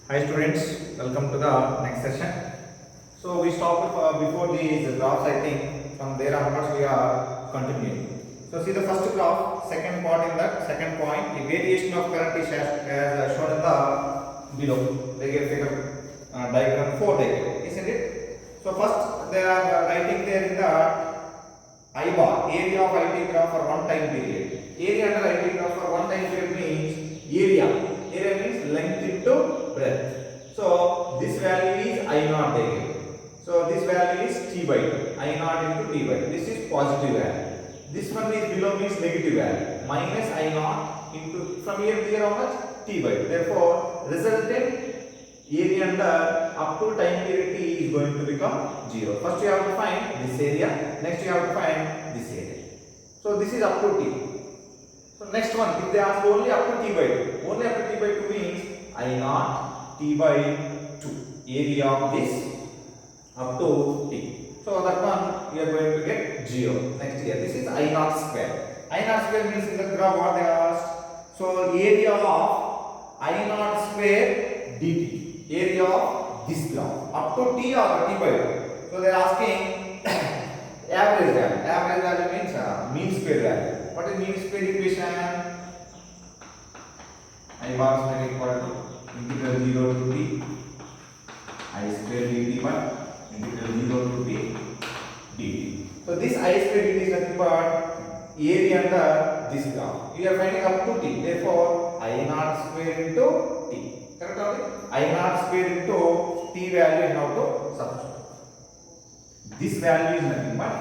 Hi students, welcome to the next session. So we stopped before these graphs. I think from there onwards we are continuing. So see the first graph, second part in that second point, the variation of current is as shown in the below. They give figure diagram 4 there, isn't it? So first they are writing there in the I bar, area of IT graph for one time period. Area under IT graph for one time period means area. Area means length into breadth. So this value is I naught there. So this value is T by 2. I naught into T by 2. This is positive value. This one is below means negative value. Minus I naught into from here to here how much? T by 2. Therefore, resultant area under up to time period T is going to become 0. First you have to find this area. Next you have to find this area. So this is up to T. So next one, if they ask only up to T by 2. Only up to T by 2 means I naught T by 2. Area of this up to T. So that one we are going to get 0. Next here, this is I naught square. I naught square means in the graph what they asked. So area of I naught square dt. Area of this graph up to T or T by 2. So they are asking average value. Average value means mean square value. What is mean square equation? I bar square equal to integral 0 to T I square dt by integral 0 to T dt. So this I square dt is nothing but area under this graph. You are finding up to T. Therefore, I naught square into T. Correct or not? I naught square into T value and how to substitute. This value is nothing but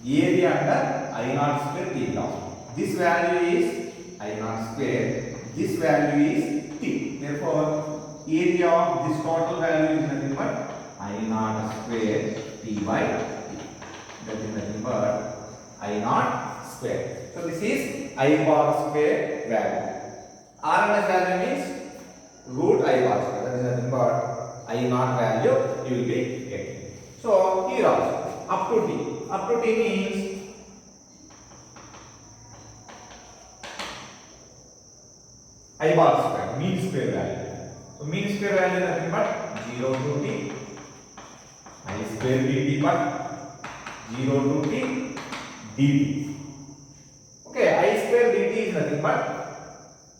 area under I naught square T graph. This value is I naught square. This value is T. Therefore, area of this total value is nothing but I naught square T by T. That is nothing but I naught square. So this is I bar square value. RMS value means root I bar square. That is nothing but I naught value you will be getting. So here also up to T. Up to T means I bar square, mean square value. So mean square value is nothing but 0 to T I square dt by 0 to T dt. Okay, I square dt is nothing but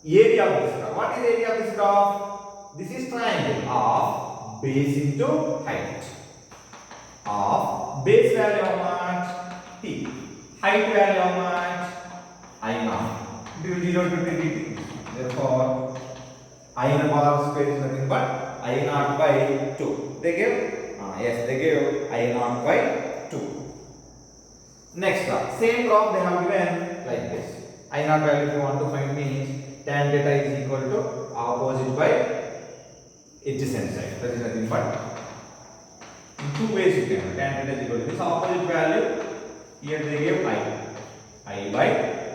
area of this graph. What is area of this graph? This is triangle of base into height. Of base value how much? T. Height value how much? I naught. Into 0 to T dt. Therefore, I bar square is nothing but I naught by 2. They gave, yes, they gave I naught by 2. Next graph, same graph they have given like this. I naught value if you want to find means tan theta is equal to opposite by adjacent side. That is nothing but in two ways you can. Tan theta is equal to this opposite value. Here they gave I by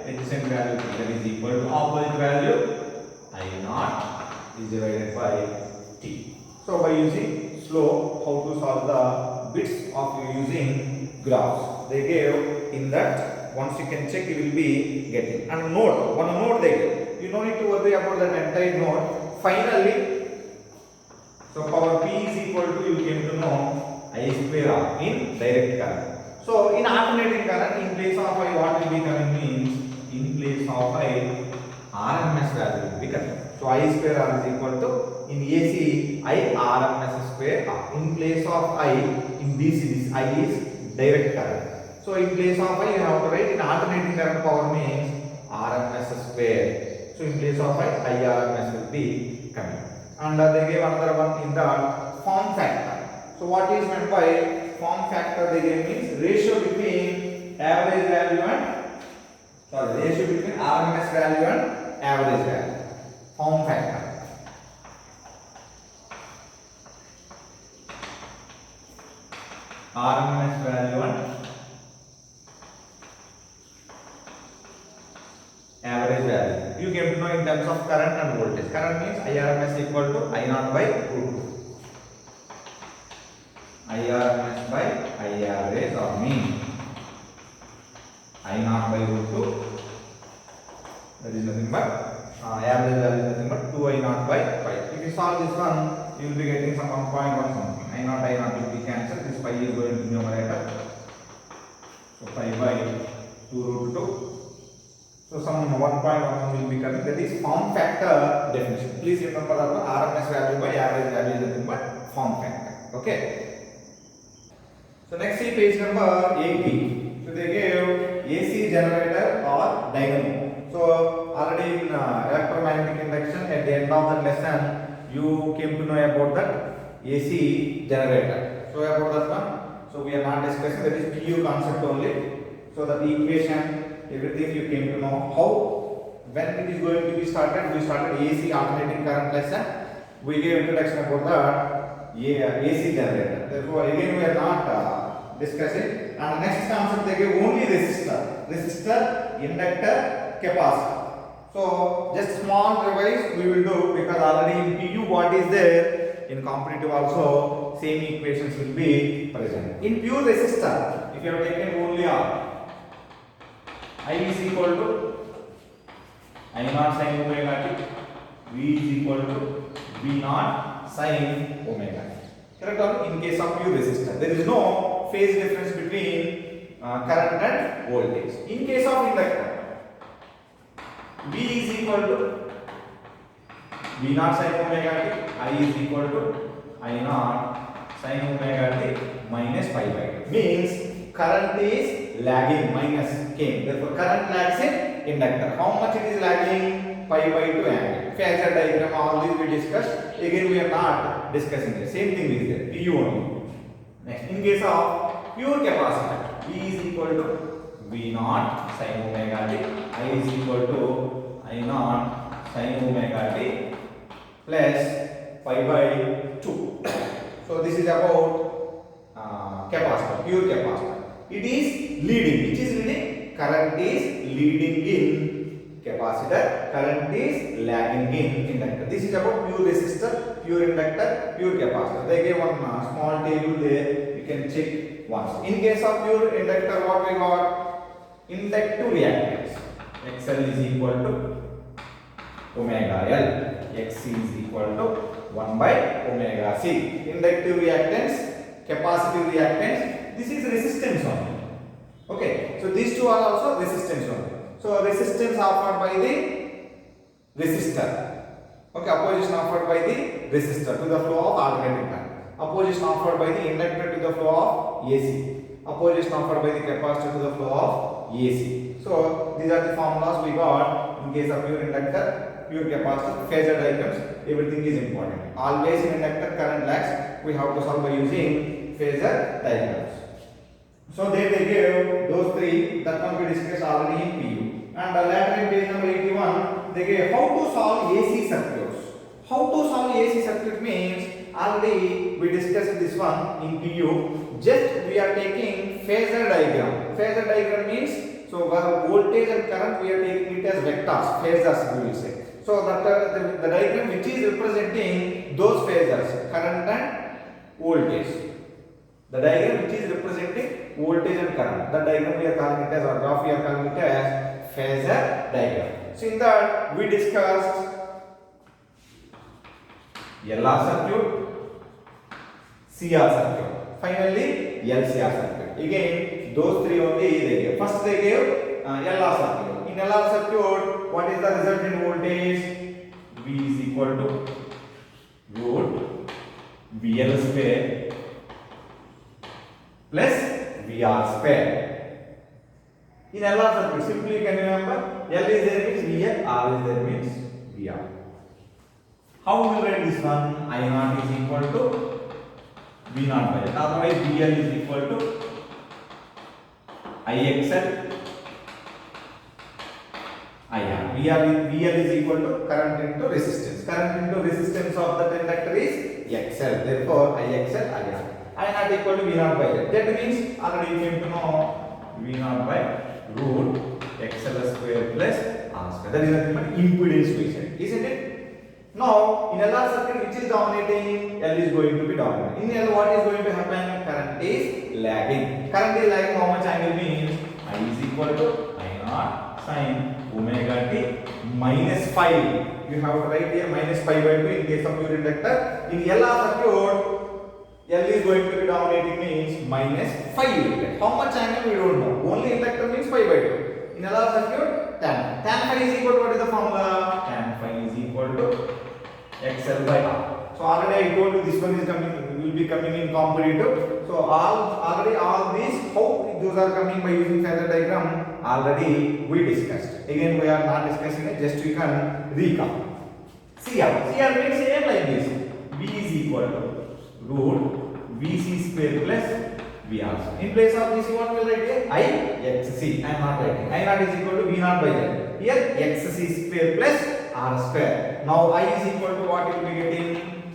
adjacent value that is equal to opposite value I naught is divided by T. So by using slope, how to solve the bits of using graphs they gave in that. Once you can check, you will be getting. And node, one node they gave. You don't need to worry about that entire node. Finally, so power P is equal to, you came to know I square R in direct current. So in alternating current, in place of I, what will be coming means in place of I, RMS value will be coming. So I square R is equal to, in AC, I RMS square R. In place of I, in DC, this I is direct current. So in place of I, you have to write in alternating current power means RMS square. So in place of I RMS will be coming. And they gave another one in the form factor. So what is meant by form factor? They gave means ratio between average value and ratio between RMS value and average value. Form factor. RMS value and average value. You came to know in terms of current and voltage. Current means IRMS equal to I naught by root 2. IRMS by I average or mean. I naught by root 2. That is nothing but average value is nothing but 2 I naught by 5. you solve this one, you will be getting some 1.1 something. I naught will be cancelled. This pi is going to numerator. So pi by 2 root 2. So some 1.11 will be coming. That is form factor definition. Please remember that one. RMS value by average value is nothing but form factor. Okay. So next see page number 80. So they gave AC generator or dynamo. So already in electromagnetic induction at the end of the lesson you came to know about that AC generator. So about that one. So we are not discussing, that is PU concept only. So that equation, everything you came to know. How, when it is going to be started, we started AC alternating current lesson. We gave introduction about that AC generator. Therefore again we are not discussing. And next concept they gave only resistor, inductor, capacitor. So just small revise we will do, because already in PU what is there, in competitive also same equations will be present. In pure resistor, if you have taken only R, I is equal to I naught sin omega t, V is equal to V naught sin omega t. Correct? In case of pure resistor, there is no phase difference between current and voltage. In case of inductor, V is equal to V naught sin omega t, I is equal to I naught sin omega t minus pi by 2. Means current is lagging, minus came. Therefore current lags in inductor. How much it is lagging? Pi by 2 angle. Phasor diagram, all these we discussed. Again we are not discussing the same thing is there. PU only. Next, in case of pure capacitor, V is equal to V naught sin omega t, I is equal to I naught sin omega t plus pi by 2. So this is about capacitor, pure capacitor. It is leading. Which is leading? Current is leading in capacitor, current is lagging in inductor. This is about pure resistor, pure inductor, pure capacitor. They gave one small table there, you can check once. In case of pure inductor, what we got? Inductive reactance. XL is equal to omega L. XC is equal to 1 by omega C. Inductive reactance, capacitive reactance, this is resistance only. Okay, so these two are also resistance only. So resistance offered by the resistor. Okay, opposition offered by the resistor to the flow of alternating current. Opposition offered by the inductor to the flow of AC. Opposition offered by the capacitor to the flow of AC. So these are the formulas we got in case of pure inductor, pure capacitor, phasor diagrams. Everything is important. Always in inductor current lags, we have to solve by using phasor diagrams. So there they gave those three, that one we discussed already in PU. And later in page number 81, they gave how to solve AC circuits. How to solve AC circuit means already we discussed this one in PU. Just we are taking phasor diagram. Phasor diagram means, so voltage and current we are taking it as vectors, phasors we will say. So that the diagram which is representing those phasors, current and voltage. The diagram which is representing voltage and current, the diagram we are calling it as, or graph we are calling it as phasor diagram. So in that we discussed LR circuit, CR circuit, finally LCR circuit. Again those three only they gave. First they gave LR circuit. In LR circuit, what is the resultant voltage? V is equal to root VL square plus VR square. In LR circuit, simply you can remember L is there means VL, R is there means VR. How we will write this one? I naught is equal to V naught by L. Otherwise, VL is equal to IXL IR. VL is equal to current into resistance. Current into resistance of that inductor is XL. Therefore, IXL IR. I naught equal to V naught by L. That means already you came to know V naught by root XL square plus R square. That is nothing but impedance we said, isn't it? Now, in LR circuit, which is dominating? L is going to be dominant. In L, what is going to happen? Current is lagging. Current is lagging. How much angle means? I is equal to I naught sin omega t minus phi. You have to write here minus pi by 2 in case of pure inductor. In LR circuit, L is going to be dominating means minus 5 you will get. How much angle we don't know. Only inductor means pi by 2. In LR circuit, tan. Tan phi is equal to what is the formula? Tan phi is equal to XL by R. So already I told you this one is coming, will be coming in competitive. So already all these, how those are coming by using phasor diagram, already we discussed. Again we are not discussing it, just you can recap. CR makes same like this. V is equal to root VC square plus VR. In place of this what will write here? IXC. I am not writing. I naught is equal to V naught by Z. Here XC square plus R square. Now I is equal to what you will be getting?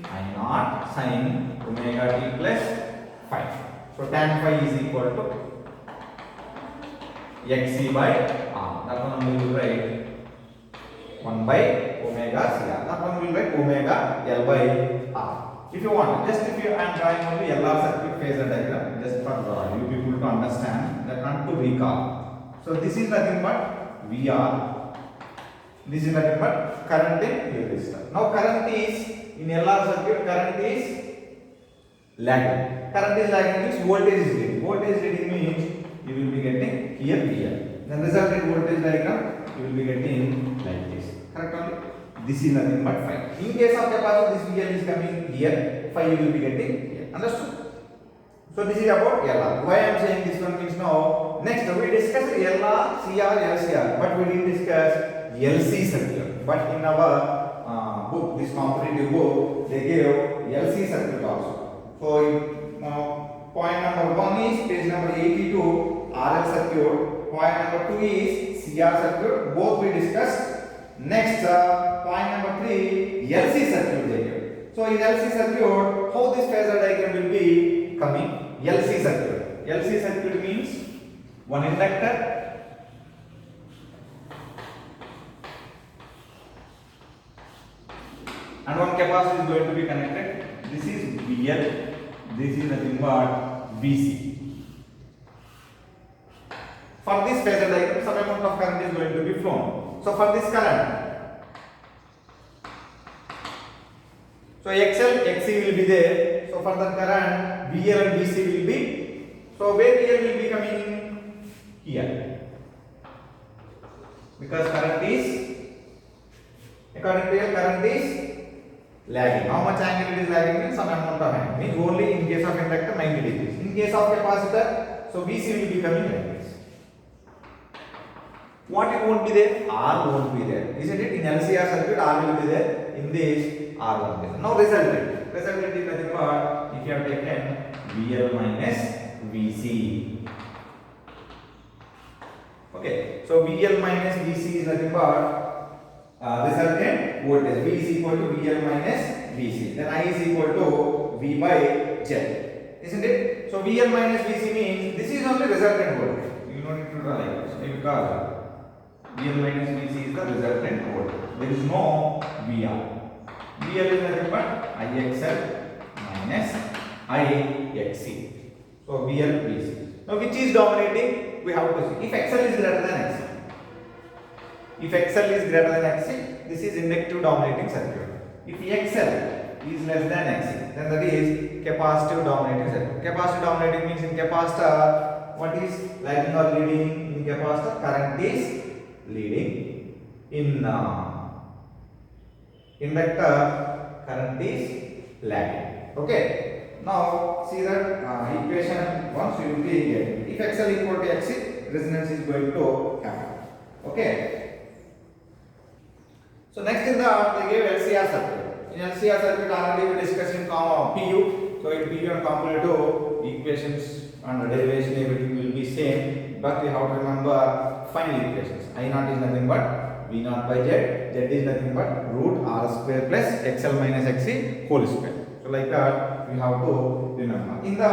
I naught sin omega t plus phi. So tan phi is equal to XC by R. That one we will write 1 by omega CR. That one we will write omega L by R. If you want, just if you am drawing only LR circuit phasor diagram, just for you people to understand, that not to recall. So this is nothing but VR. This is nothing but current in resistor. Now current is in LR circuit, current is lagging. Current is lagging means voltage is leading. Voltage leading means you will be getting here VR. Then resultant voltage diagram you will be getting like this. Correct only? This is nothing but phi. In case of capacitor, this VL is coming here, phi you will be getting here. Understood? So this is about LR. Why I am saying this one means now, next we discussed LR, CR, LCR, but we didn't discuss LC circuit. But in our book, this competitive book, they gave LC circuit also. So point number 1 is page number 82, RL circuit. Point number 2 is CR circuit. Both we discussed. Next, point number 3, LC circuit. So in LC circuit, how this phasor diagram will be coming? LC circuit. LC circuit means one inductor, and one capacitor is going to be connected. This is VL. This is nothing but VC. For this phasor diagram, some amount of current is going to be flown. So for this current, so XL, XC will be there. So for the current, VL and VC will be. So where VL will be coming? Here. Because current is, according to here, current is lagging. How much angle it is lagging means some amount of angle. Means only in case of inductor 90 degrees. In case of capacitor, so VC will be coming like this. What it won't be there? R won't be there. Isn't it? In LCR circuit, R will be there. In this, R won't be there. Now resultant. Resultant is nothing but if you have taken VL minus VC. Okay. So VL minus VC is nothing but resultant voltage. V is equal to VL minus VC. Then I is equal to V by Z. Isn't it? So VL minus VC means this is only resultant voltage. You don't need to draw like this because VL minus VC is the resultant voltage. There is no VR. VL is nothing but IXL minus IXC. So VL VC. Now which is dominating? We have to see. If XL is greater than XC. If XL is greater than XC, this is inductive dominating circuit. If XL is less than XC, then that is capacitive dominating circuit. Capacitive dominating means in capacitor, what is lagging or leading in capacitor? Current is leading. In inductor, current is lagging. Okay. Now see that equation once you will be getting. If XL equal to XC, resonance is going to happen. Okay. So next in the they gave LCR circuit. In LCR circuit already we discussed in PU. So in PU and comparative equations and derivation everything will be same, but we have to remember final equations. I naught is nothing but V naught by Z. Z is nothing but root R square plus XL minus XC whole square. So like that we have to remember. In the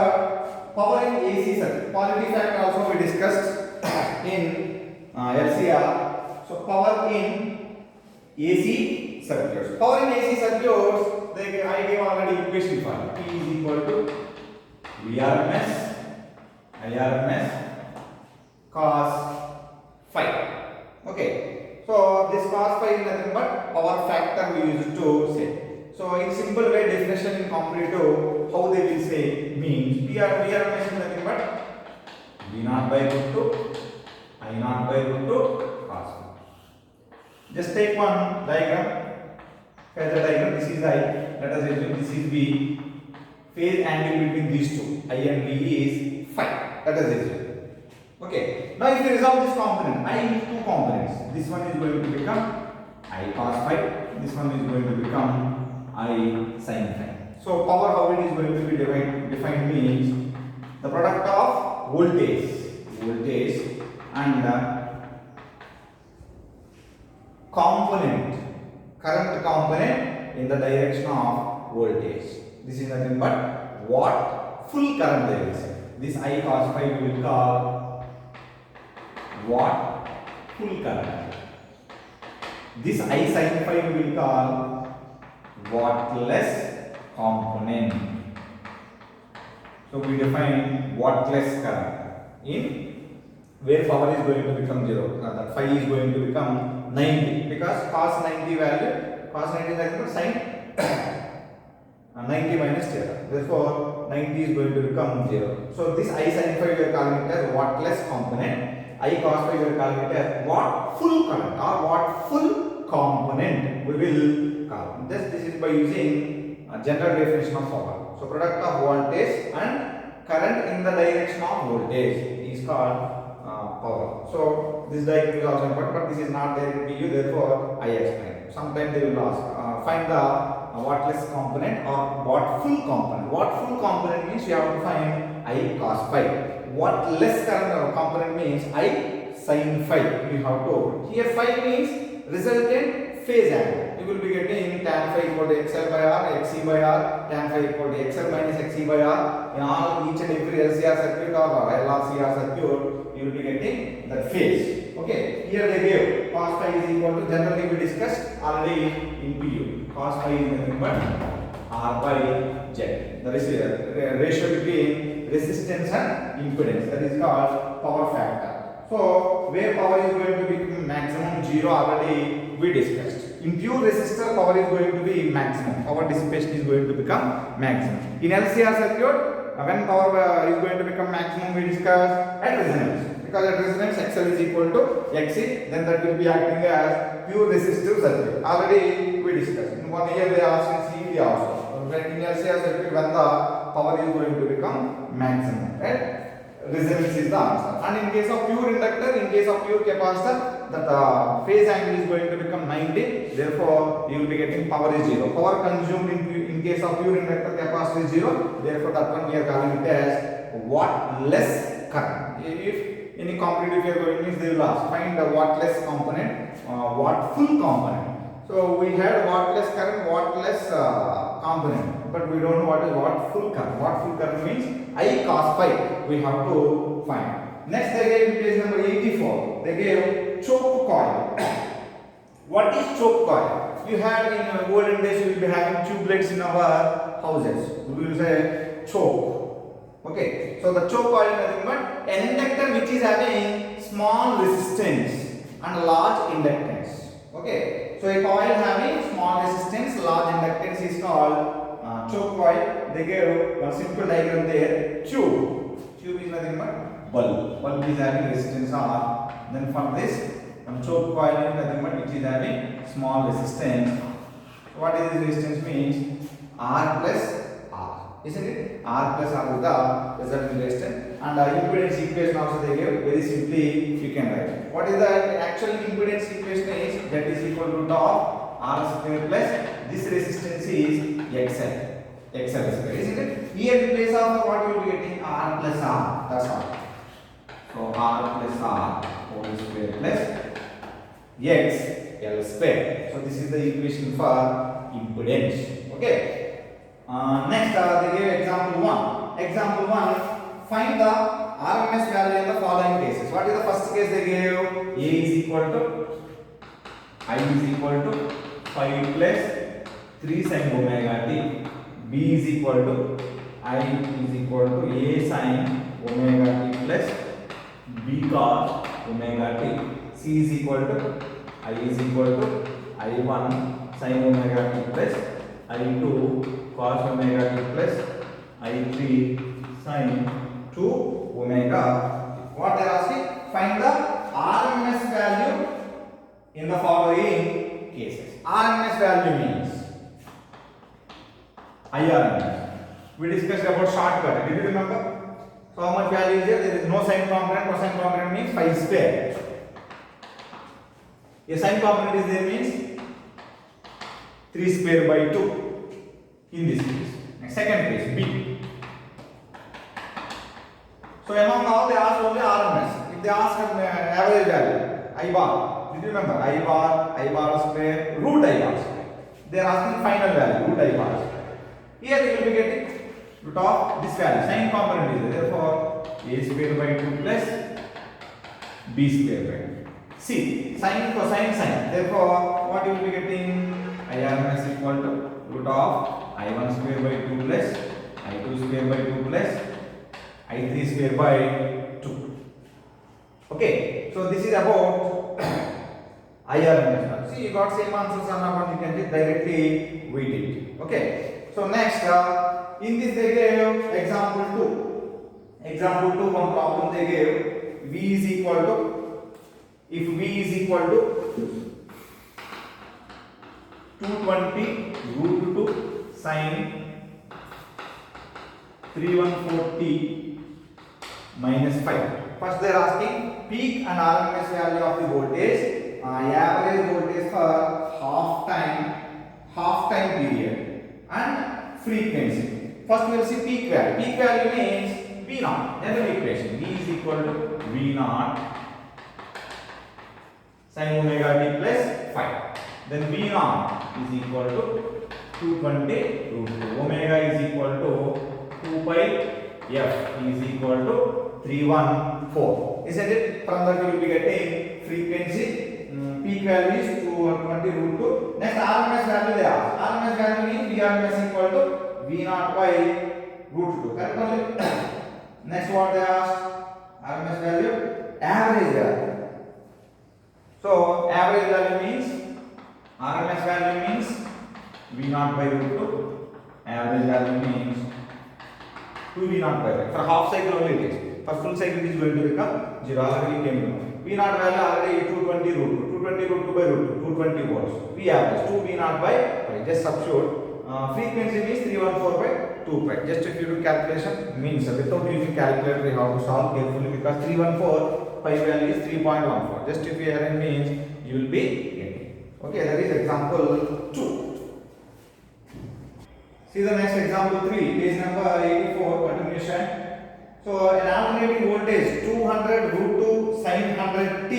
power in AC circuit, polarity factor also we discussed in LCR. So power in AC circuits. Power in AC circuits, I gave already equation for it. P is equal to Vrms, Irms, cos phi. Okay. So this cos phi is nothing but power factor we used to say. So in simple way definition in comparative, how they will say means we are mentioning nothing but V naught by root 2 I naught by root 2 cos phi. Just take one diagram, phasor diagram. This is I. Let us assume this is V. Phase angle between these two I and V is phi. Let us assume. Okay. Now if you resolve this component, I in two components. This one is going to become I cos phi. This one is going to become I sin phi. So power how it is going to be defined means the product of voltage and current component in the direction of voltage. This is nothing but what full current there is. This I cos phi we will call what full current. This I sin phi we will call wattless component. So we define wattless current in where power is going to become 0. That phi is going to become 90 because cos 90 value, cos 90 is nothing but sin 90 minus theta. Therefore 90 is going to become 0. So this I sin phi we are calling it as wattless component. I cos phi we are calling it as what full current or what full component we will call. This is by using a general definition of power. So product of voltage and current in the direction of voltage is called power. So this diagram is also important, but this is not there in PU. Therefore I explain. Sometimes they will ask find the wattless component or what full component. What full component means you have to find I cos phi. What less current component means I sin phi. You have to. Here phi means resultant phase angle. You will be getting tan phi equal to XL by R, XC by R, tan phi equal to XL minus XC by R. In all each and every LCR circuit or LRCR circuit, you will be getting that phase. Okay. Here they gave cos phi is equal to, generally we discussed already in PU. Cos phi is nothing but R by Z. That is the ratio between resistance and impedance. That is called power factor. So where power is going to be maximum 0 already we discussed. In pure resistor power is going to be maximum. Power dissipation is going to become maximum. In LCR circuit when power is going to become maximum we discussed at resonance. Because at resonance XL is equal to XC, then that will be acting as pure resistive circuit. Already we discussed. In one year they asked in CET also. When in LCR circuit when the power is going to become maximum, right? Resonance is the answer. And in case of pure inductor, in case of pure capacitor, that phase angle is going to become 90. Therefore, you will be getting power is 0. Power consumed in case of pure inductor capacitor is 0. Therefore, that one we are calling it as wattless current. If any competitive you are going means they will ask find the wattless component, watt full component. So we had wattless current, wattless component, but we don't know what is watt full current. Watt full current means I cos phi we have to find. Next they gave in page number 84. They gave choke coil. What is choke coil? You had in olden days we will be having tubelets in our houses. We will say choke. Okay. So the choke coil is nothing but an inductor which is having small resistance and large inductance. Okay. So a coil having small resistance, large inductance is called choke coil. They gave one simple diagram there. Tube is nothing but bulb. Bulb is having resistance R. Then from this, one choke coil is nothing but which is having small resistance. What is this resistance means? R plus R, isn't it? R plus R is the resultant resistance. And impedance equation also they gave. Very simply you can write. What is the actual impedance equation is? That is equal to of R square plus this resistance is XL. XL square, isn't it? Here in place of what you will be getting R plus R. That's all. So R plus R whole square plus XL square. So this is the equation for impedance. Okay. Next they gave example 1. Example 1, find the RMS value in the following cases. What is the first case they gave? A is equal to I is equal to 5 plus 3 sin omega t. B is equal to I is equal to A sin omega t plus B cos omega t. C is equal to I is equal to I1 sin omega t plus I2 cos omega t plus I3 sin 2 omega. What they are asking? Find the RMS value in the following cases. RMS value means IRMS. We discussed about shortcut. Did you remember? So how much value is there? There is no sine component. Cosine component means 5 square. A sine component is there means 3 square by 2 in this case. Next, second case B. So among all they ask only RMS. If they ask average value, I bar. Did you remember? I bar square, root I bar square. They are asking final value, root I bar square. Here they will be getting root of this value. Sine component is there. Therefore, A square by 2 plus B square by 2. See, sine, cosine, sine. Therefore, what you will be getting? IRMS equal to root of I1 square by 2 plus I2 square by 2 plus I3 square by 2. Okay, so this is about IRMS. See, you got same answers on one, you can just directly weight it. Okay, so next, in this they gave example 2. Example 2, one problem they gave V is equal to, if V is equal to 220 root 2 sine 3140 minus 5. First they are asking peak and RMS value of the voltage, average voltage for half time period and frequency. First we will see peak value. Peak value means V naught. General equation V is equal to V naught sin omega t plus 5. Then V naught is equal to 220 root 2. Omega is equal to 2 pi f is equal to 314. Isn't it? From that you will be getting frequency. Peak value is 220 root 2. Next RMS value they ask. RMS value means VRMS equal to V naught by root 2. Correct only? Next what they ask? RMS value? Average value. So average value means RMS value means V naught by root 2. Average value means 2 V naught by 5. For half cycle only it is. For full cycle it is going to become 0. Already came down. V naught value already 220 root 2. 220 root 2 by root 2. 220 volts. V average 2 V naught by 5. Just substitute. Frequency means 314 by 2 pi. Just if you do calculation means without using calculator you have to solve carefully because 314 pi value is 3.14. Just if you arrange means you will be getting. Okay, that is example 2. See the next example 3, page number 84, continuation. So an alternating voltage 200 root 2 sin 100 t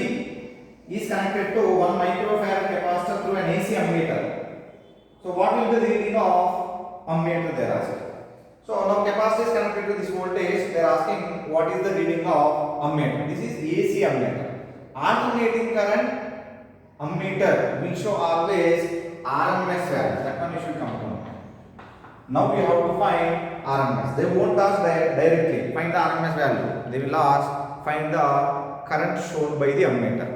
is connected to 1 microfarad capacitor through an AC ammeter. So what will be the reading of ammeter they are asking. So now capacitor is connected to this voltage. They are asking what is the reading of ammeter. This is AC ammeter. Alternating current ammeter will show always RMS value. That one you should come to know. Now we have to find RMS. They won't ask directly find the RMS value. They will ask find the current shown by the ammeter.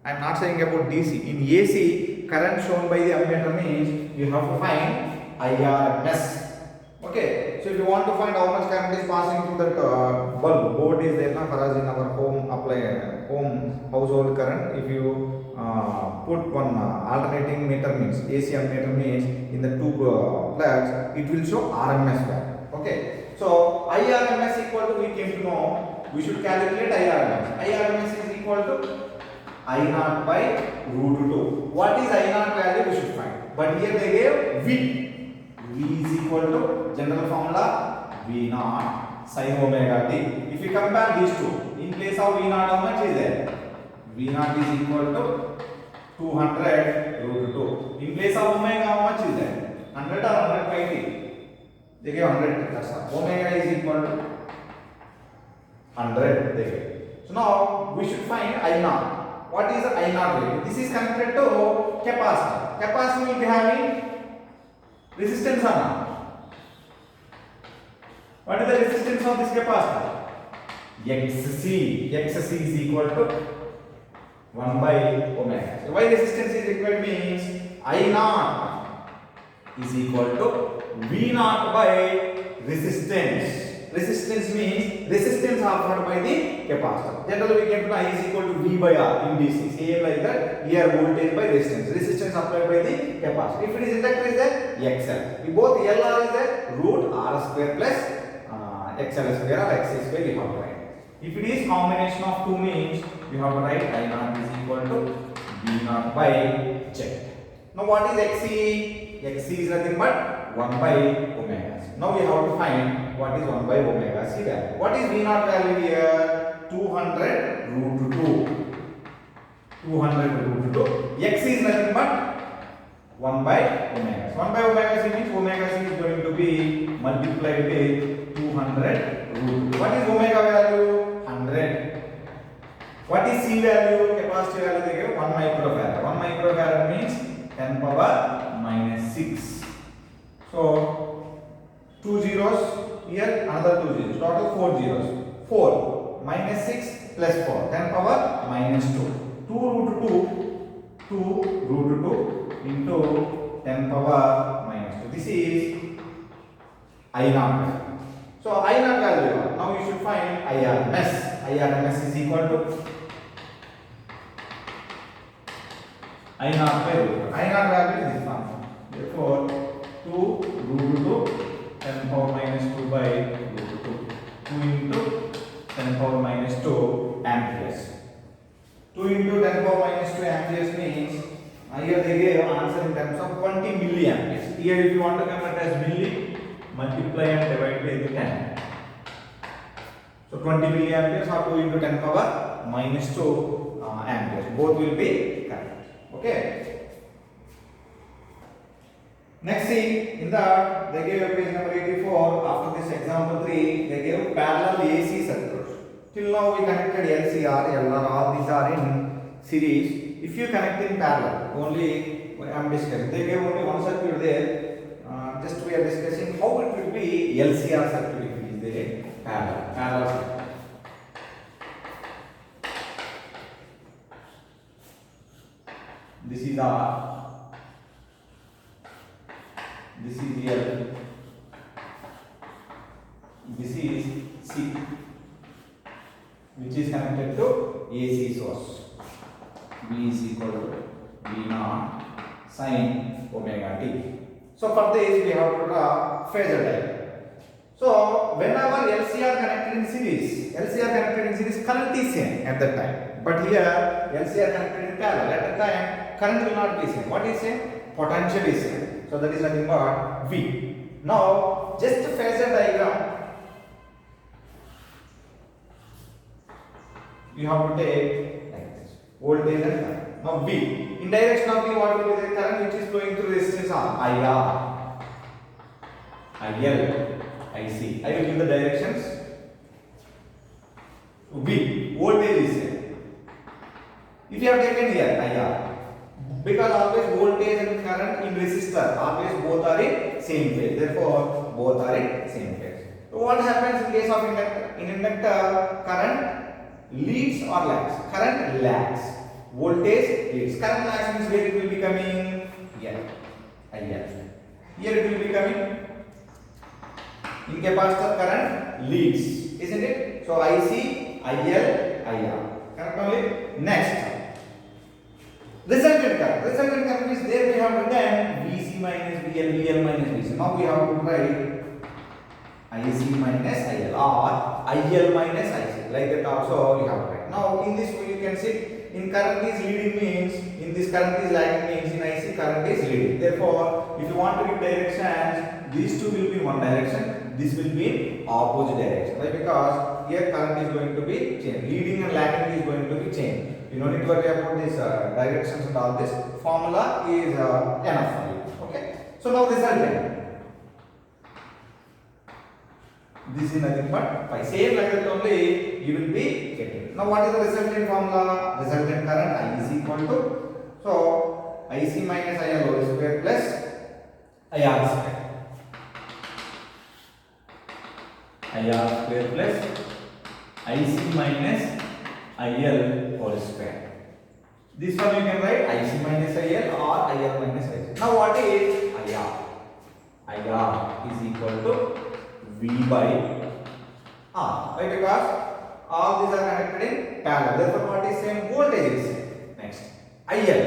I am not saying about DC. In AC, current shown by the ammeter means you have to find IRMS. Okay. So if you want to find how much current is passing through that bulb, board is there for us in our home household current. If you put one alternating meter means AC ammeter means in the two plugs, it will show RMS value. Okay. So IRMS equal to, we came to know we should calculate IRMS. IRMS is equal to I naught by root 2. What is I naught value we should find. But here they gave V. V is equal to general formula V naught sin omega t. If you compare these two, in place of V naught how much is there? V naught is equal to 200 root 2. In place of omega how much is there? 100 or 120? They gave 100. That's all. Omega is equal to 100. They gave. So now we should find I naught. What is the I naught value? This is connected to capacitor. Capacitor will be having resistance or not? What is the resistance of this capacitor? XC. XC is equal to 1 by omega. So why resistance is required means I naught is equal to V naught by resistance. Resistance means resistance offered by the capacitor. Generally we get to I is equal to V by R in DC. Same like that. Here voltage by resistance. Resistance applied by the capacitor. If it is inductor is there, XL. We both LR is there, root R square plus XL square or XC square we have to write. If it is combination of two means we have to write I naught is equal to V naught by Z. Now what is XC? XC is nothing but 1 by omega. Now we have to find what is 1 by omega C value. What is V naught value here? 200 root 2. 200 root 2. X is nothing but 1 by omega. So 1 by omega C means omega C is going to be multiplied with 200 root 2. What is omega value? 100. What is C value? Capacity value they give 1 microfarad. 1 microfarad means 10 power minus 6. So 2 zeros here, another 2 zeros. Total 4 zeros. 4 minus 6 plus 4. 10 power minus 2. 2 root 2. 2 root 2 into 10 power minus 2. This is I naught. So I naught value. Now you should find IRMS. IRMS is equal to I naught by root. I naught value is this one. Therefore 2 root 2 10 power minus 2 by root 2. 2 into 10 power minus 2 amperes. 2 into 10 power minus 2 amperes means here they gave answer in terms of 20 milliamperes. Here if you want to convert as milli, multiply and divide by 10. So 20 milliamperes or 2 into 10 power minus 2 amperes. Both will be correct. Okay. Next see, in that they gave page number 84. After this example 3, they gave parallel AC circuits. Till now we connected LCR, LR, all these are in series. If you connect in parallel, only I am discussing. They gave only one circuit there. Just we are discussing how it will be LCR circuit if it is there parallel circuit. This is R. This is L. This is C, which is connected to AC source. V is equal to V naught sin omega t. So for this we have to draw phasor diagram. So whenever LCR connected in series, current is same at that time. But here LCR connected in parallel, at that time current will not be same. What is same? Potential is same. So that is nothing but V. Now just phasor diagram you have to take like this. Voltage and current. Now V. In direction of V, what will be the current which is flowing through resistance R? IR, IL, IC. I will give the directions. V. Voltage is same. If you have taken here IR, because always voltage and current in resistor, always both are in same phase. Therefore, both are in same phase. So what happens in case of inductor? In inductor, current leads or lags. Current lags. Voltage leads. Current lags means where it will be coming? Here. IL. Here it will be coming. In capacitor, current leads. Isn't it? So IC, IL, IR. Correct only? Next. Resultant current. Resultant current is there we have written VC minus VL, VL minus VC. Now we have to write IC minus IL or IL minus IC. Like that also we have to write. Now in this way you can see in current is leading means, in this current is lagging means in IC current is leading. Therefore, if you want to give directions, these two will be one direction, this will be in opposite direction. Why? Because here current is going to be changed. Leading and lagging is going to be changed. You don't need to worry about these directions and all this. Formula is enough for you. Okay. So now resultant. This is nothing but phi. Same like that only you will be getting. Now what is the resultant formula? Resultant current I is equal to, so IC minus IL whole square plus IR square. IR square plus IC minus IL whole square. This one you can write IC minus IL or IL minus IC. Now what is IR? IR is equal to V by R. Why? Because all these are connected in parallel. Therefore, what is same? Voltage is same. Next, IL.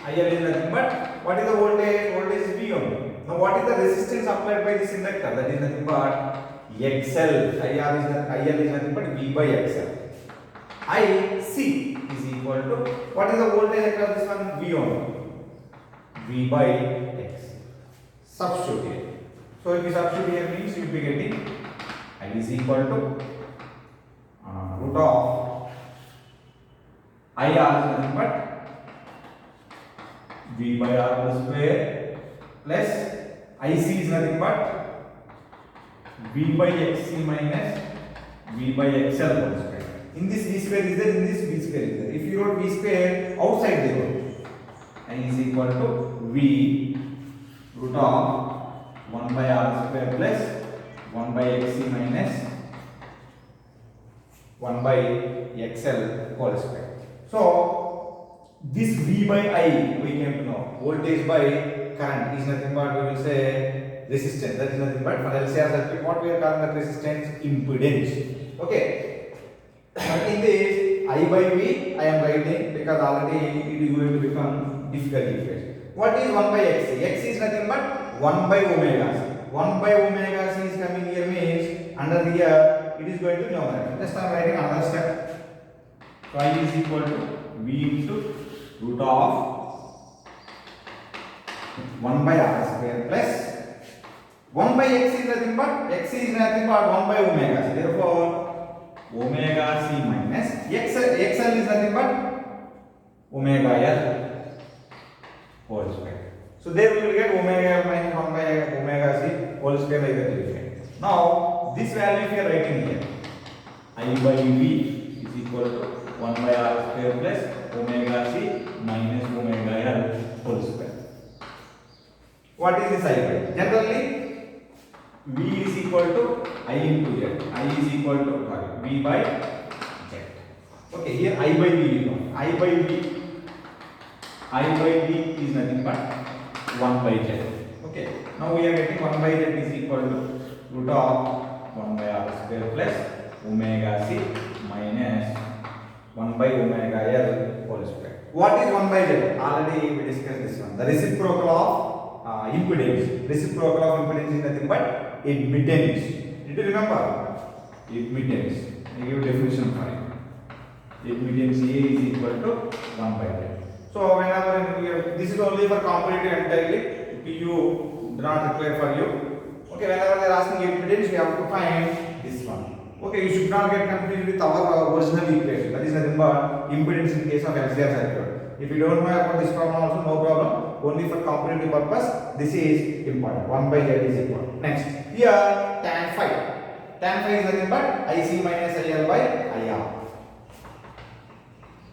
IL is nothing but what is the voltage? Voltage is V only. Now, what is the resistance applied by this inductor? That is nothing but XL. IL is nothing but V by XL. IC is equal to what is the voltage across this one? V only. V by X. Substitute here. So if you substitute here means you will be getting I is equal to root of IR is nothing but V by R whole square plus IC is nothing but V by XC minus V by XL whole square. In this V square is there, in this V square is there. If you wrote V square outside the root, I is equal to V root of 1 by R square plus 1 by XC minus 1 by XL whole square. So this V by I we came to know. Voltage by current is nothing but we will say resistance. That is nothing but for LCR circuit what we are calling the resistance impedance. Okay. In this I by V I am writing because already it is going to become difficult equation. What is 1 by XC? XC is nothing but 1 by omega C. 1 by omega C is coming here means under here it is going to numerator. Just I am writing another step. So I is equal to V into root of 1 by R square plus 1 by X is nothing but X is nothing but 1 by omega C. Therefore omega C minus XL is nothing but omega L whole square. So there we will get omega L minus 1 by omega C whole square like that. Now this value if you are writing here, I by V is equal to 1 by R square plus omega C minus omega L whole square. What is this I by? Generally V is equal to I into Z. I is equal to V by Z. Okay, here I by V is known. I by V is nothing but 1 by Z. Okay, now we are getting 1 by Z is equal to root of 1 by R square plus omega C minus 1 by omega L whole square. What is 1 by Z? Already we discussed this one. The reciprocal of impedance. Reciprocal of impedance is nothing but admittance. Did you remember? Admittance. I give definition for it. Admittance A is equal to 1 by Z. So whenever this is only for competitive entirely, PU do not require for you. Okay, whenever they are asking admittance, we have to find this one. Okay, you should not get confused with our original equation. That is nothing but impedance in case of LCR circuit. If you don't know about this problem also, no problem. Only for competitive purpose, this is important. 1 by Z is equal. Next, here tan phi. Tan phi is nothing but IC minus IL by IR.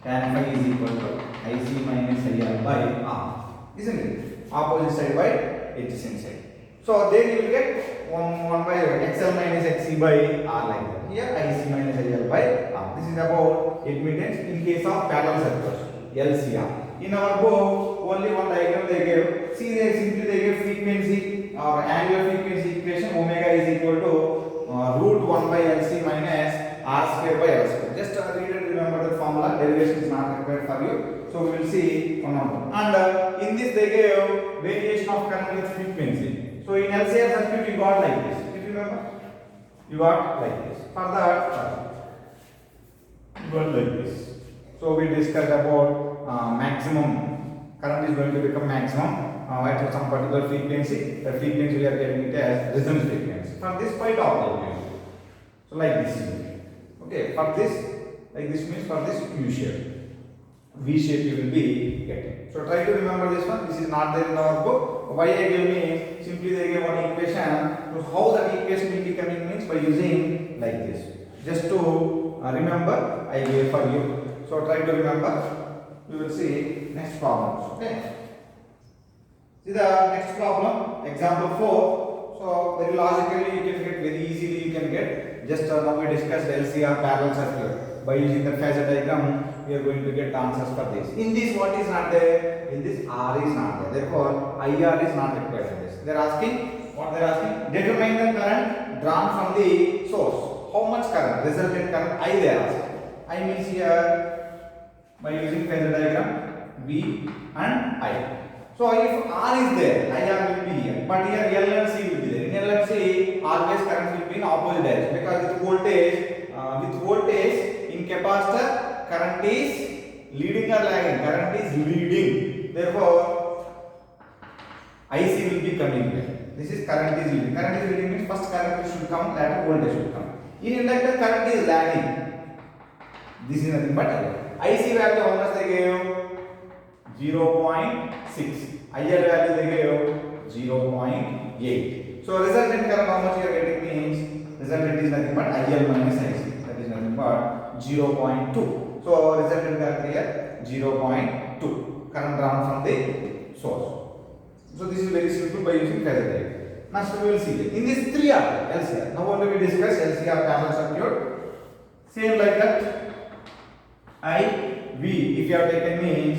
Tan phi is equal to IC minus IL by R. Isn't it? Opposite side by adjacent side. So then you will get 1 by XL minus XC by R like that. Here IC minus IL by R. This is about admittance in case of parallel circuits. LCR. In our book, only one diagram they gave. See, they simply they gave frequency or angular frequency equation omega is equal to root 1 by LC minus R square by L square. Just read and remember the formula. Derivation is not required for you. So we will see one on one. And in this they gave variation of current with frequency. So in LCR circuit you got like this. Did you remember? You got like this. For that, you got like this. So we discussed about maximum current is going to become maximum at some particular frequency. The frequency we are getting it as resonance frequency. For this pi top like this. So like this. Okay, for this like this means for this U shape. V shape you will be getting. So try to remember this one. This is not there in our book. Why I gave me simply they gave one equation. So how that equation will be coming means by using like this. Just to remember I gave for you. So try to remember. We will see next problems. Okay. See the next problem. Example 4. So very logically you can get very easily you can get. Just now we discussed LCR parallel circuit. By using the phasor diagram we are going to get answers for this. In this, what is not there? In this, R is not there. Therefore, IR is not required in this. They are asking, what they are asking? Determine the current drawn from the source. How much current? Resultant current I they are asking. I means here by using phasor diagram V and I. So if R is there, IR will be here. But here L and C will be there. In L and C, R base current will be in opposite direction because with voltage in capacitor, current is leading or lagging. Current is leading. Therefore, IC will be coming here. This is current is leading. Current is leading means first current should come, later voltage should come. In inductor, current is lagging. This is nothing but IC value how much they gave? 0.6. IL value they gave 0.8. So resultant current how much you are getting means resultant is nothing but IL minus IC. That is nothing but 0.2. So resultant current here 0.2. Current drawn from the source. So this is very simple by using phasor diagram. Next we will see in this 3R LCR. Now only we discuss LCR parallel circuit. Same like that. IV if you have taken means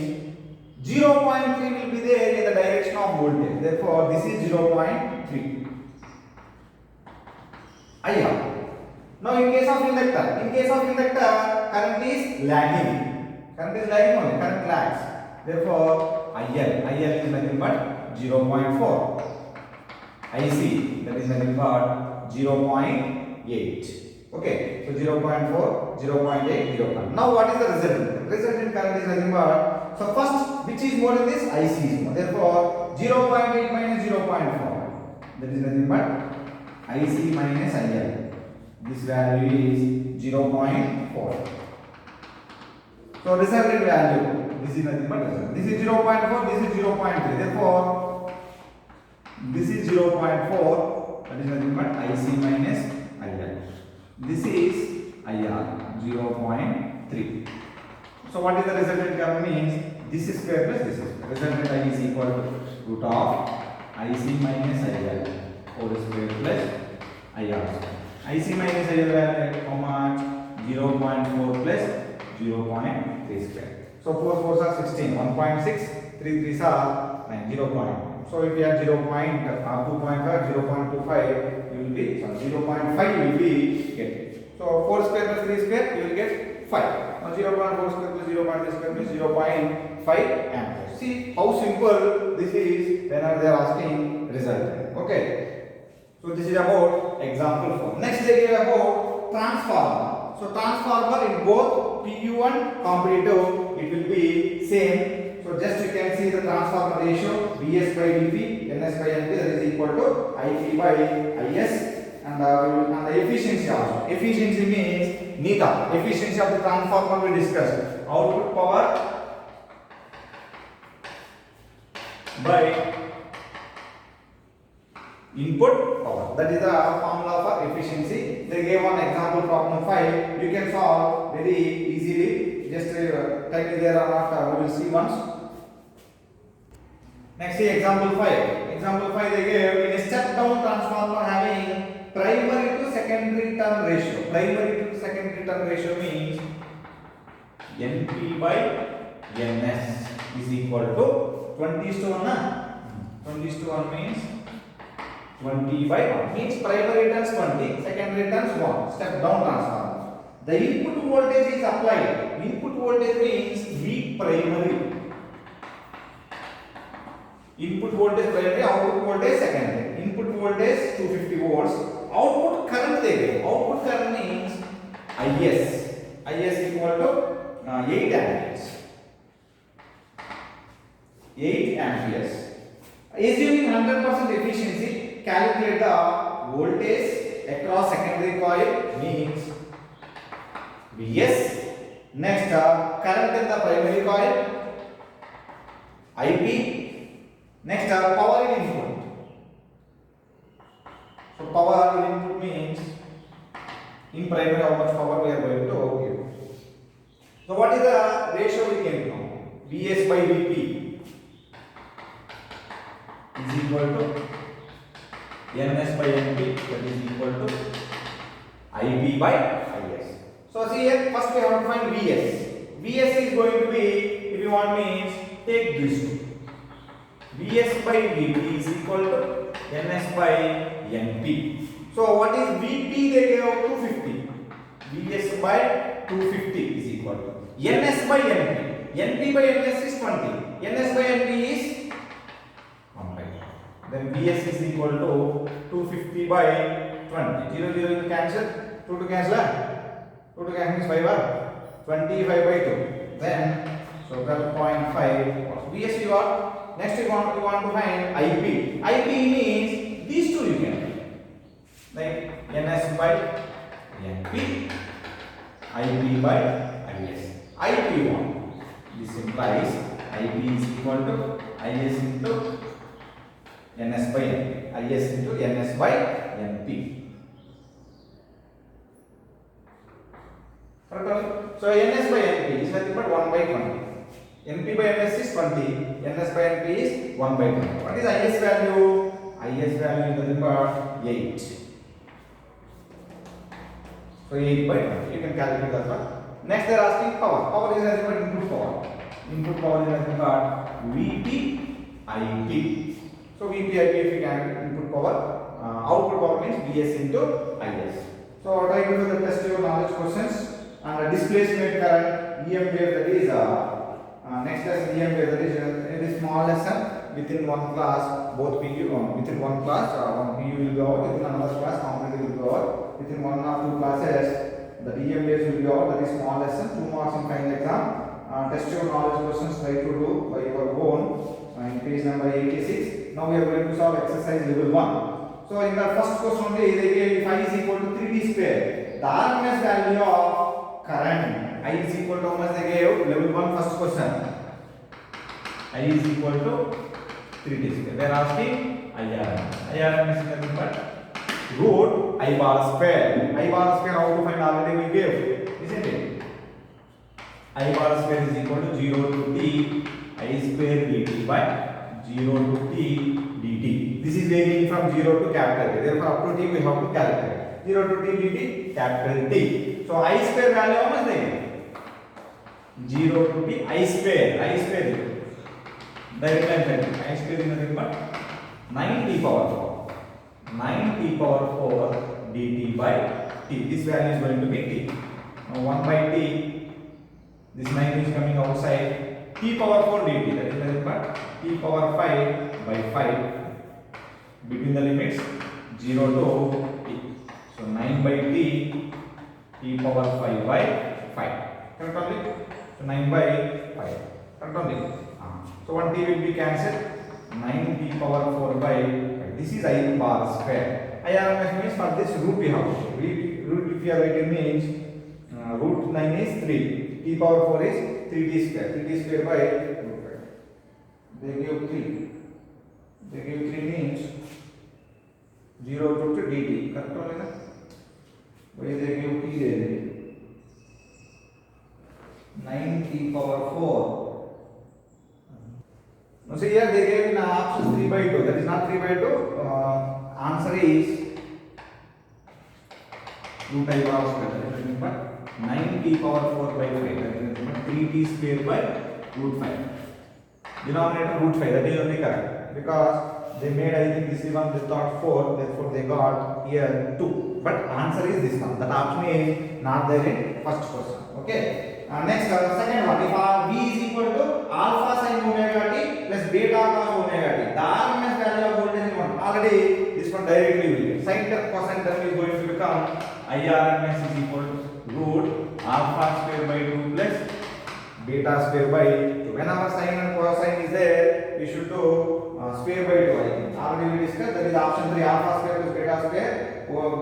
0.3 will be there in the direction of voltage. Therefore, this is 0.3. IR. Now in case of inductor, current is lagging. Current is lagging only. Current lags. Therefore, IL is nothing but 0.4. IC that is nothing but 0.8. Okay, so 0.4, 0.8, 0.1. Now what is the resultant? Resultant current is nothing but, so first which is more in this? IC is more. Therefore 0.8 minus 0.4, that is nothing but IC minus IL. This value is 0.4. So resultant value, this is nothing but resultant. This is 0.4, this is 0.3. Therefore this is 0.4, that is nothing but IC minus IL. This is IR 0.3. So what is the resultant current means? This is square plus this is square. Resultant I is equal to root of IC minus IL whole square plus IR square. IC minus IL value how much? 0.4 plus 0.3 square. So 4 4s are 16. 1.6. 3 3s are 9. 0.1. So if you have 2.5, 0.25, you will be 0.5 will be getting. So 4 square plus 3 square, you will get 5. Now 0.4 square plus 0.3 square means 0.5 amperes. See how simple this is whenever they are asking resultant. Okay. So this is about example 4. Next they give about transformer. So transformer in both PU and competitive, it will be same. So just you can see the transformer ratio Vs by Vp, Ns by Np, that is equal to Ip by Is, and the efficiency also. Efficiency means neta. Efficiency of the transformer we discussed. Output power by input power. That is the formula for efficiency. They gave one example problem 5. You can solve very easily. Just type it there or not. We will see once. Next see example 5. Example 5 they gave in a step down transformer having primary to secondary turn ratio. Primary to secondary turn ratio means Np by Ns is equal to 20:1. 20:1 means 20 by 1 means primary turns 20, secondary turns 1. Step down transformer. The input voltage is applied. Input voltage means V primary. Input voltage primary, output voltage secondary. Input voltage 250 volts. Output current they give. Output current means Is. Is equal to 8 amperes. 8 amperes. Assuming 100% efficiency, calculate the voltage across secondary coil means Vs. Next, current in the primary coil, Ip. Next, power in input. So power in input means in primary how much power we are going to give. So what is the ratio we can know? Vs by Vp is equal to Ns by Np, that is equal to Ip by Is. So see here, first we have to find Vs. Vs is going to be, if you want means, take these two. Vs by Vp is equal to Ns by Np. So what is Vp? They gave out 250. Vs by 250 is equal to Ns by Np. Np by Ns is 20. Ns by Np is 1 by 2. Then Vs is equal to 250 by 20. 0 0 will cancel. 2 to cancel. 2 to cancel is 5. 25 by 2. Then so 12.5. Vs you got. Next you want to find IP. IP means these two you can like Ns by Np, IP by Is. IP one. This implies IP is equal to Is into Ns by Np. Is into Ns by Np. So Ns by Np is nothing but 1 by 20. Np by Ns is 20. Ns by Np is 1 by 20. What is Is value? Is value is nothing but 8. So 8 by 20. You can calculate that one. Next they are asking power. Power is nothing but input power. Input power is nothing but Vp Ip. So Vp Ip if you can input power. Output power means Vs into Is. So try to do the test your knowledge questions. And displacement current EM wave, that is next lesson EM wave, that is in this small lesson within one class, both PU within one class, one PU will go out, within another class component will go out, within one or two classes the EM waves will go out. That is small lesson, 2 marks in final exam. Test your knowledge questions, try to do by your own in page number 86. Now we are going to solve exercise level 1. So in the first question only they gave phi is equal to 3d square. The RMS value of current I is equal to how much they gave? Level 1 first question. I is equal to 3d square. They are asking IRMS. IRMS is nothing but root I bar square. I bar square how to find already we gave, isn't it? I bar square is equal to 0 to t I square dt by 0 to t dt. This is varying from 0 to capital T. Therefore up to t we have to calculate. 0 to t dt capital T. So I square value how much they give? 0 to t I square. I square direct line calculation. I square is nothing but 9t power 4. 9t power 4 dt by t. This value is going to be t. Now 1 by t. This 9 is coming outside. T power 4 dt, that is nothing but t power 5 by 5 between the limits 0 to t. So 9 by t, t power 5 by 5. Correct only? So 9 by 5. Correct only? So 1 t will be cancelled. 9 t power 4 by 5. This is I bar square. IRMS means for this root we have. Root if you are writing means root 9 is 3. T power 4 is 3t square. 3t square by root 5. They give 3. They give 3 means 0 to dt. Correct only? Why they give t there? 9t power 4. Now see here they gave in options 3 by 2. That is not 3 by 2. Answer is root I bar square. But 9t power 4 by 5. That is 3t square by root 5. Denominator root 5. That is only correct. Because they made, I think this is one, they thought 4. Therefore they got here 2. But answer is this one. That option is not there in first question. Okay. Next, second one. If V is equal to alpha sin omega t plus beta cos omega t, the RMS value of voltage is 1. Already this one directly will get. Sin term cosine term is going to become IRMS is equal to root alpha square by 2 plus beta square by 2. Whenever sin and cosine is there, we should do square by 2. I think already we discussed. That is option 3, alpha square plus beta square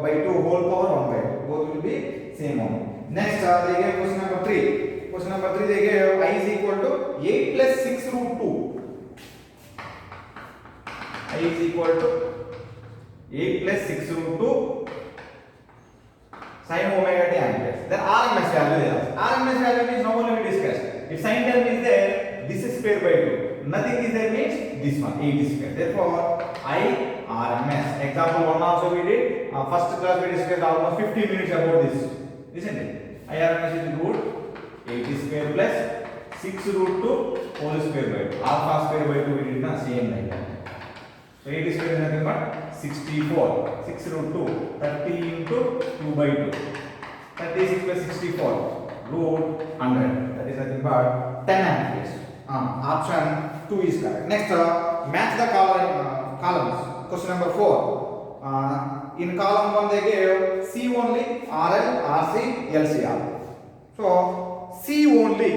by 2 whole power 1 by 2. Both will be same only. Next, they gave question number 3. Question number 3 they gave I is equal to 8 plus 6 root 2. I is equal to 8 plus 6 root 2 sin omega t amperes. Then RMS value is there. RMS value means no one we discussed. If sin term is there, this is square by 2. Nothing is there means this one 8 is square. Therefore, I RMS. Example 1 also we did. First class we discussed almost 50 minutes about this. Isn't it? IRMS is root 80 square plus 6 root 2 whole square by 2. Alpha square by 2 we did not same like that. So 80 square is nothing but 64. 6 root 2. 30 into 2 by 2. 36 plus 64. Root 100. That is nothing but 10 amperes. Option 2 is correct. Next, match the columns. Question number 4. In column 1 they gave C only, RL, RC, LCR. So C only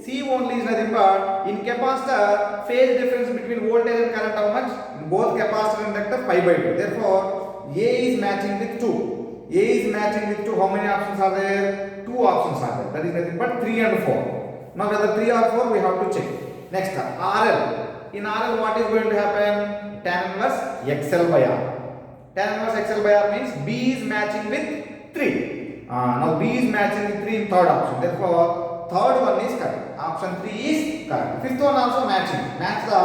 is nothing but in capacitor phase difference between voltage and current how much? In both capacitor and inductor pi by 2. Therefore A is matching with 2. A is matching with 2. How many options are there? 2 options are there. That is nothing but 3 and 4. Now whether 3 or 4 we have to check. Next, RL. In RL what is going to happen? Tan inverse XL by R. Tan inverse XL by R means B is matching with 3. Now B is matching with 3 in third option. Therefore third one is correct. Option 3 is correct. Fifth one also matching. Match the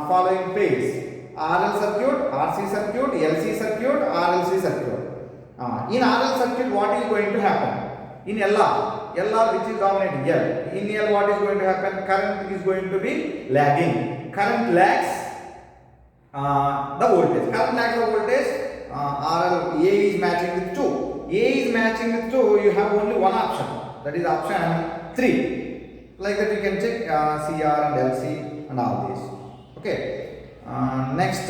following phase. RL circuit, RC circuit, LC circuit, RLC circuit. In RL circuit what is going to happen? In LR which is dominating L. In L what is going to happen? Current is going to be lagging. Current lags the voltage. Current lags the voltage. RL A is matching with 2. A is matching with 2. You have only one option. That is option 3. Like that you can check CR and LC and all these. Okay. Next,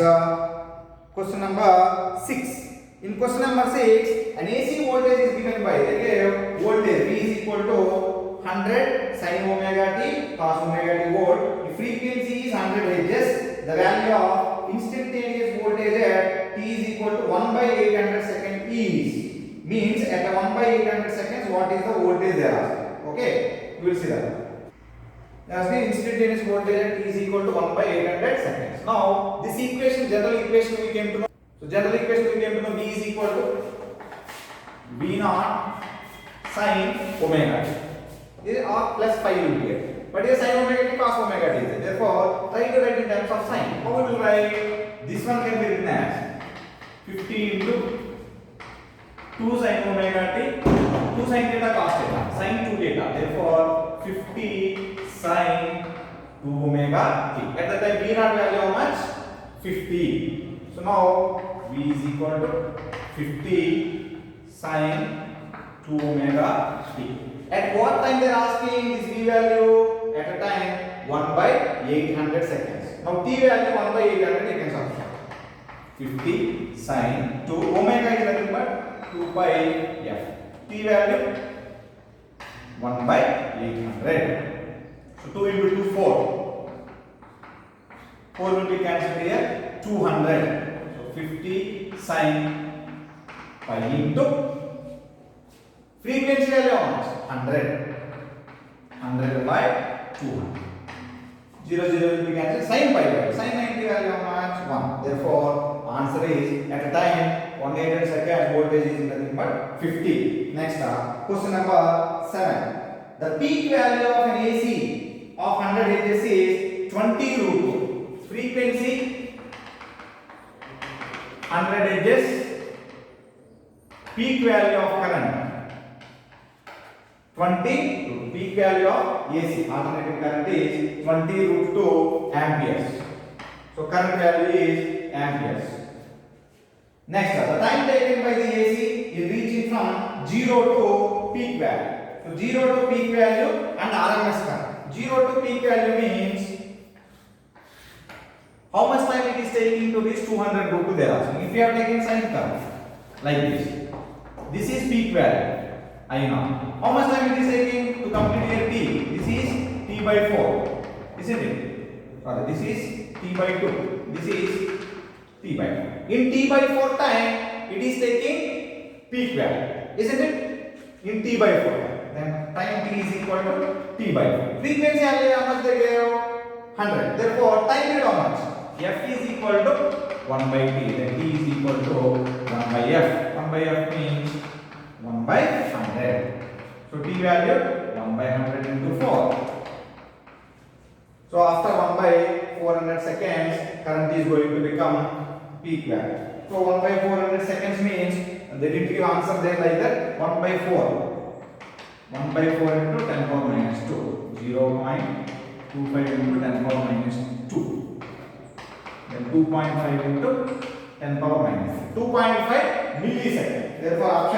question number 6. In question number 6, an AC voltage is given by voltage V is equal to 100 sin omega t cos omega t volt. The frequency is 100 Hz. The value of instantaneous voltage at t is equal to 1 by 800 second is. Means at 1 by 800 seconds what is the voltage they are asking. Okay, we will see that. There has been instantaneous voltage at t is equal to 1 by 800 seconds. Now this equation, general equation we came to know. So general equation we came to know V is equal to V naught sin omega t. This or plus pi will be here. But here sin omega t cos omega t is there. Therefore try to write in terms of sin. How we will write? This one can be written as 50 into 2 sin omega t, 2 sin theta cos theta, sin 2 theta. Therefore 50 sin 2 omega t. At that time V naught value how much? 50. So now V is equal to 50 sin 2 omega t. At what time they are asking this V value? At a time 1 by 800 seconds. Now t value 1 by 800 you can subtract. 50 sin 2 omega is nothing but 2 pi f. T value 1 by 800. So 2 into 2 4. 4 will be cancelled here. 200. So 50 sin pi into frequency value how much? 100. 100 by 200. 0 0 will be cancelled. Sin pi value. Sin 90 value how much? 1. Therefore answer is at a time 180 seconds voltage is nothing but 50. Next, question number 7. The peak value of an AC of 100 Hz is 20 root 2. Frequency 100 Hz. Peak value of current 20 root. Peak value of AC alternating current is 20 root 2 amperes. So current value is amperes. Next, the time taken by the AC is reaching from 0 to peak value. So 0 to peak value and RMS current. 0 to peak value means how much time it is taking to reach 200 root 2 they are asking. If you are taking sine curve like this is peak value I know. How much time it is taking to complete here t? This is t by 4, isn't it? Or this is t by 2. This is t by 4. In t by 4 time, it is taking peak value, isn't it? In t by 4 time. Then time t is equal to t by 4. Frequency how much they gave? 100. Therefore, time period how much? F is equal to 1 by t. Then t is equal to 1 by f. 1 by f means 1 by 100. So t value 1 by 100 into 4. So after 1 by 400 seconds, current is going to become peak value. So 1 by 400 seconds means they didn't give answer there like that. 1 by 4. 1 by 4 into 10 power minus 2. 0.25 into 10 power minus 2. Then 2.5 into 10 power minus 2.5 millisecond. Therefore,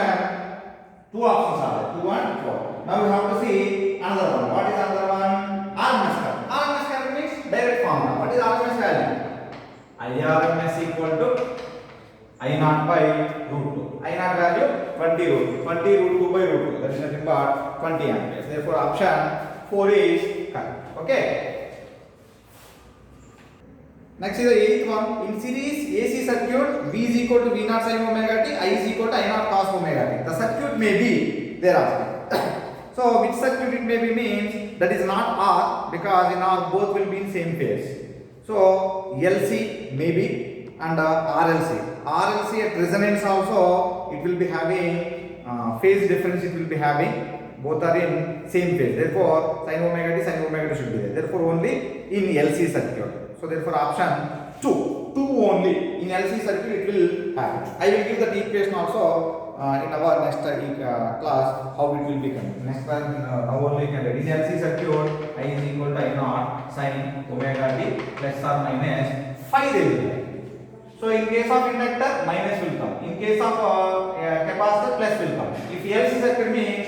two options are there, 2 and 4. Now we have to see another one. What is another one? RMS current. RMS current means direct formula. What is RMS value? IRMS equal to I naught by root 2. I naught value 20 root 2 by root 2. That is nothing but 20 amperes. Therefore, option 4 is correct. Okay. Next is the eighth one. In series AC circuit, V is equal to V naught sin omega t, I is equal to I naught cos omega t. The circuit may be thereafter. So, which circuit it may be means that is not R, because in R both will be in same phase. So, LC may be and RLC. RLC at resonance also it will be having phase difference, it will be having, both are in same phase. Therefore, sin omega t should be there. Therefore, only in LC circuit. So, therefore, option 2 only in LC circuit it will have. I will give that equation also in our next class how it will become. Next class now only can read. In LC circuit, I is equal to I naught sin omega t plus or minus phi they will be. So, in case of inductor, minus will come. In case of capacitor, plus will come. If LC circuit means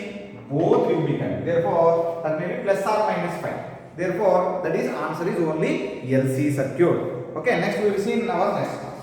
both will be coming. Therefore, that may be plus or minus phi. Therefore, that is answer is only LC circuit. Okay, next we will see in our next class.